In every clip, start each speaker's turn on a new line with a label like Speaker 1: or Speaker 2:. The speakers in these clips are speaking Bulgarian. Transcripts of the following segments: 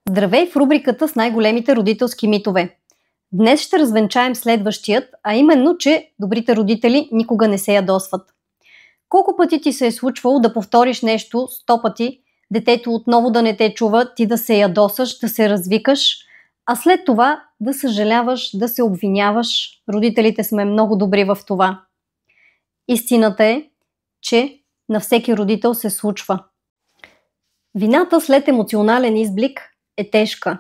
Speaker 1: Здравей в рубриката с най-големите родителски митове. Днес ще развенчаем следващият, а именно, че добрите родители никога не се ядосват. Колко пъти ти се е случвало да повториш нещо 100 пъти, детето отново да не те чува, ти да се ядосаш, да се развикаш, а след това да съжаляваш, да се обвиняваш. Родителите сме много добри в това. Истината е, че на всеки родител се случва. Вината след емоционален изблик е тежка.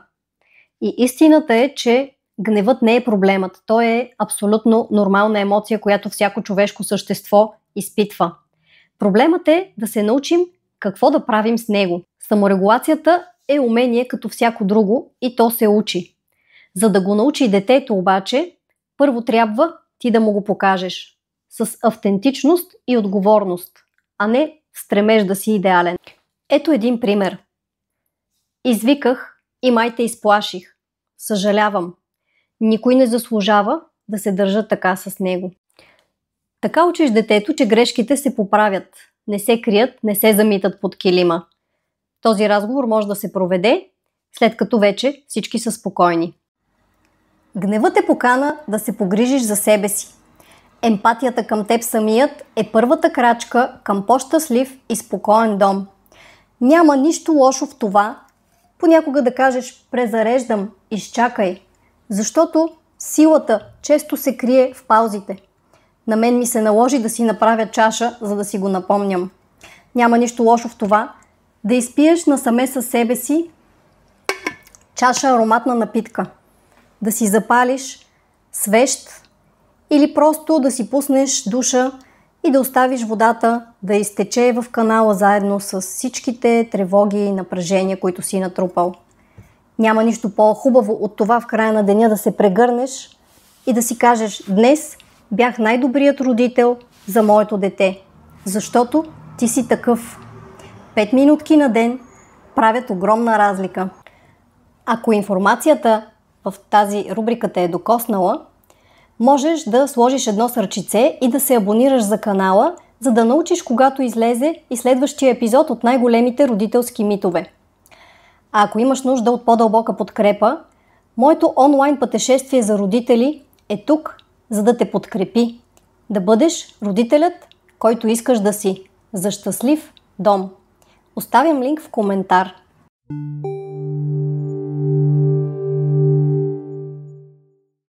Speaker 1: И истината е, че гневът не е проблемът. Той е абсолютно нормална емоция, която всяко човешко същество изпитва. Проблемът е да се научим какво да правим с него. Саморегулацията е умение като всяко друго и то се учи. За да го научи детето обаче, първо трябва ти да му го покажеш. С автентичност и отговорност, а не стремеж да си идеален. Ето един пример. Извиках и май те изплаших. Съжалявам. Никой не заслужава да се държа така с него. Така учиш детето, че грешките се поправят. Не се крият, не се замитат под килима. Този разговор може да се проведе, след като вече всички са спокойни. Гневът е покана да се погрижиш за себе си. Емпатията към теб самият е първата крачка към по-щастлив и спокоен дом. Няма нищо лошо в това понякога да кажеш презареждам, изчакай, защото силата често се крие в паузите. На мен ми се наложи да си направя чаша, за да си го напомням. Няма нищо лошо в това да изпиеш насаме със себе си чаша ароматна напитка, да си запалиш свещ или просто да си пуснеш душа и да оставиш водата да изтече в канала заедно с всичките тревоги и напрежения, които си натрупал. Няма нищо по-хубаво от това в края на деня да се прегърнеш и да си кажеш: днес бях най-добрият родител за моето дете, защото ти си такъв. 5 минутки на ден правят огромна разлика. Ако информацията в тази рубрика те е докоснала, можеш да сложиш едно сърчице и да се абонираш за канала, за да научиш когато излезе и следващия епизод от най-големите родителски митове. А ако имаш нужда от по-дълбока подкрепа, моето онлайн пътешествие за родители е тук, за да те подкрепи. Да бъдеш родителят, който искаш да си. За щастлив дом. Оставям линк в коментар.